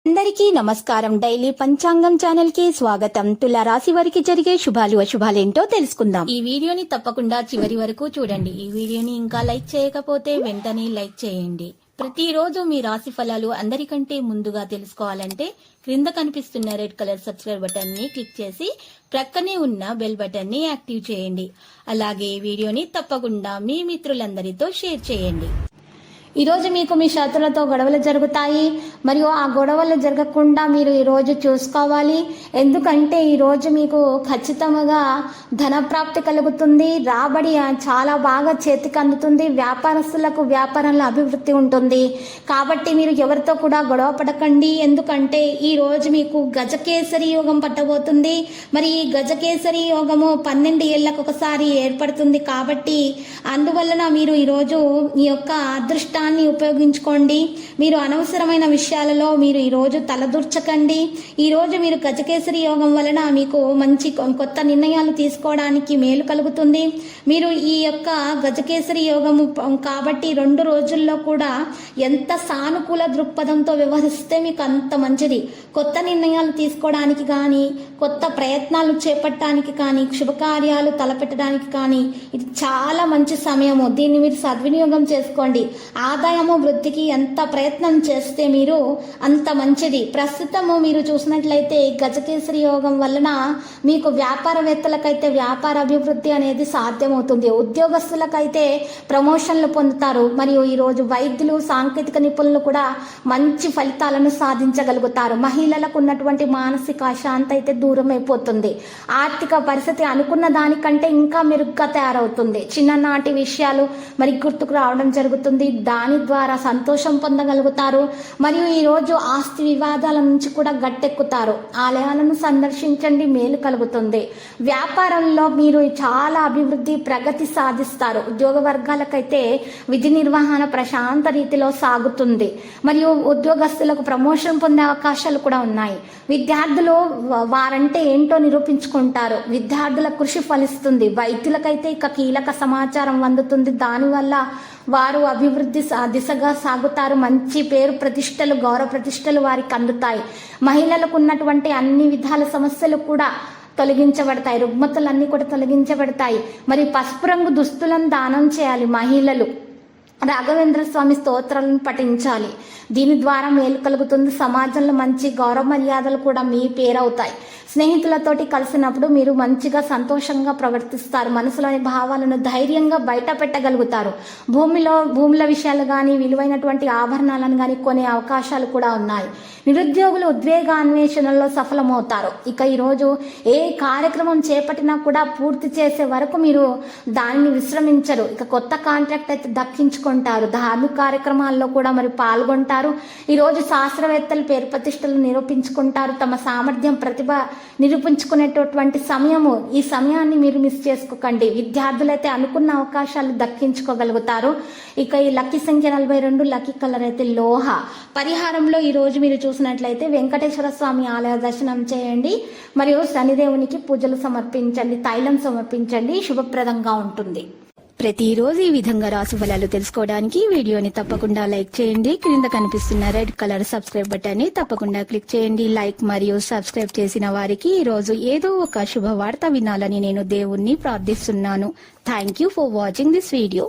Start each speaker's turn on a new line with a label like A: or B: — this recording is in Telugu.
A: అందరికీ నమస్కారం. డైలీ పంచాంగం ఛానల్ కి స్వాగతం. తుల రాశి వారికి జరిగే శుభాలు అశుభాలేంటో తెలుసుకుందాం. ఈ వీడియోని తప్పకుండా చివరి వరకు చూడండి. ఈ వీడియోని ఇంకా లైక్ చేయకపోతే వెంటనే లైక్ చేయండి. ప్రతిరోజు మీ రాశి ఫలాలు అందరికంటే ముందుగా తెలుసుకోవాలంటే క్రింద కనిపిస్తున్న రెడ్ కలర్ సబ్స్క్రైబ్ బటన్ ని క్లిక్ చేసి ప్రక్కనే ఉన్న బెల్ బటన్ ని యాక్టివ్ చేయండి. అలాగే ఈ వీడియోని తప్పకుండా మీ మిత్రులందరితో షేర్ చేయండి. ఈ రోజు మీకు మీ శత్రులతో గొడవలు జరుగుతాయి. మరియు ఆ గొడవలు జరగకుండా మీరు ఈ రోజు చూసుకోవాలి. ఎందుకంటే ఈ రోజు మీకు ఖచ్చితంగా ధన ప్రాప్తి కలుగుతుంది. రాబడి చాలా బాగా చేతికి అందుతుంది. వ్యాపారస్తులకు వ్యాపారంలో అభివృద్ధి ఉంటుంది. కాబట్టి మీరు ఎవరితో కూడా గొడవ పడకండి. ఎందుకంటే ఈ రోజు మీకు గజకేసరి యోగం పట్టబోతుంది. మరి ఈ గజకేసరి యోగము 12 ఏళ్లకు ఒకసారి ఏర్పడుతుంది. కాబట్టి అందువలన మీరు ఈరోజు మీ యొక్క అదృష్టాన్ని ఉపయోగించుకోండి. మీరు అనవసరమైన విషయాలలో మీరు ఈరోజు తలదూర్చకండి. ఈరోజు మీరు గజకేసరి యోగం వలన మీకు మంచి కొత్త నిర్ణయాలు తీసుకోవడానికి మేలు కలుగుతుంది. మీరు ఈ యొక్క గజకేసరి యోగము కాబట్టి 2 రోజుల్లో కూడా ఎంత సానుకూల దృక్పథంతో వ్యవహరిస్తే మీకు అంత మంచిది. కొత్త నిర్ణయాలు తీసుకోవడానికి కానీ, కొత్త ప్రయత్నాలు చేపట్టడానికి కానీ, శుభకార్యాలు తలపెట్టడానికి కానీ ఇది చాలా మంచి సమయము. దీన్ని మీరు సద్వినియోగం చేసుకోండి. ఆదాయము వృద్ధికి ఎంత ప్రయత్నం చేస్తే మీరు అంత మంచిది. ప్రస్తుతము మీరు చూసినట్లయితే గజకేసరి యోగం వలన మీకు వ్యాపారవేత్తలకైతే వ్యాపార అభివృద్ధి అనేది సాధ్యమవుతుంది. ఉద్యోగస్తులకైతే ప్రమోషన్లు పొందుతారు. మరియు ఈరోజు వైద్యులు, సాంకేతిక నిపుణులు కూడా మంచి ఫలితాలను సాధించగలుగుతారు. మహిళలకు ఉన్నటువంటి మానసిక అశాంతి అయితే దూరం అయిపోతుంది. ఆర్థిక పరిస్థితి అనుకున్న దానికంటే ఇంకా మెరుగ్గా తయారవుతుంది. చిన్ననాటి విషయాలు మరి గుర్తుకు రావడం జరుగుతుంది. దాని ద్వారా సంతోషం పొందగలుగుతారు. మరియు ఈరోజు ఆస్తి వివాదాల నుంచి కూడా గట్టెక్కుతారు. ఆలయాలను సందర్శించండి, మేలు కలుగుతుంది. వ్యాపారంలో మీరు చాలా అభివృద్ధి, ప్రగతి సాధిస్తారు. ఉద్యోగ వర్గాలకైతే విధి నిర్వహణ ప్రశాంత రీతిలో సాగుతుంది. మరియు ఉద్యోగస్తులకు ప్రమోషన్ పొందే అవకాశాలు కూడా ఉన్నాయి. విద్యార్థులు వారంటే ఏంటో నిరూపించుకుంటారు. విద్యార్థుల కృషి ఫలిస్తుంది. వైద్యులకైతే ఇక కీలక సమాచారం అందుతుంది. దానివల్ల వారు అభివృద్ధి దిశగా సాగుతారు. మంచి పేరు ప్రతిష్టలు, గౌరవ ప్రతిష్టలు వారికి అందుతాయి. మహిళలకు ఉన్నటువంటి అన్ని విధాల సమస్యలు కూడా తొలగించబడతాయి. రుగ్మతలన్నీ కూడా తొలగించబడతాయి. మరి పసుపు రంగు దుస్తులను దానం చేయాలి. మహిళలు రాఘవేంద్ర స్వామి స్తోత్రాలను పఠించాలి. దీని ద్వారా మేలు కలుగుతుంది. సమాజంలో మంచి గౌరవ మర్యాదలు కూడా మీ పేరవుతాయి. స్నేహితులతోటి కలిసినప్పుడు మీరు మంచిగా సంతోషంగా ప్రవర్తిస్తారు. మనసులోని భావాలను ధైర్యంగా బయట పెట్టగలుగుతారు. భూముల విషయాలు కానీ, విలువైనటువంటి ఆభరణాలను కానీ కొనే అవకాశాలు కూడా ఉన్నాయి. నిరుద్యోగులు ఉద్వేగాన్వేషణలో సఫలమవుతారు. ఇక ఈరోజు ఏ కార్యక్రమం చేపట్టినా కూడా పూర్తి చేసే వరకు మీరు దానిని విశ్రమించరు. ఇక కొత్త కాంట్రాక్ట్ అయితే దక్కించుకుంటారు. ధార్మిక కార్యక్రమాల్లో కూడా మరి పాల్గొంటారు. ఈరోజు శాస్త్రవేత్తలు పేరు ప్రతిష్టలు నిరూపించుకుంటారు. తమ సామర్థ్యం, ప్రతిభ నిరూపించుకునేటటువంటి సమయము. ఈ సమయాన్ని మీరు మిస్ చేసుకోకండి. విద్యార్థులైతే అనుకున్న అవకాశాలు దక్కించుకోగలుగుతారు. ఇక ఈ లక్కీ సంఖ్య 42, లక్కీ కలర్ అయితే లోహ. పరిహారంలో ఈ రోజు మీరు చూసినట్లయితే వెంకటేశ్వర స్వామి ఆలయ దర్శనం చేయండి. మరియు శనిదేవునికి పూజలు సమర్పించండి, తైలం సమర్పించండి. శుభప్రదంగా ఉంటుంది. ప్రతిరోజు ఈ విధంగా రాశి ఫలాలు తెలుసుకోవడానికి వీడియోని తప్పకుండా లైక్ చేయండి. క్రింద కనిపిస్తున్న రెడ్ కలర్ సబ్స్క్రైబ్ బటన్ ని తప్పకుండా క్లిక్ చేయండి. లైక్ మరియు సబ్స్క్రైబ్ చేసిన వారికి ఈ రోజు ఏదో ఒక శుభవార్త వినాలని నేను దేవుణ్ణి ప్రార్థిస్తున్నాను. Thank you for watching this video.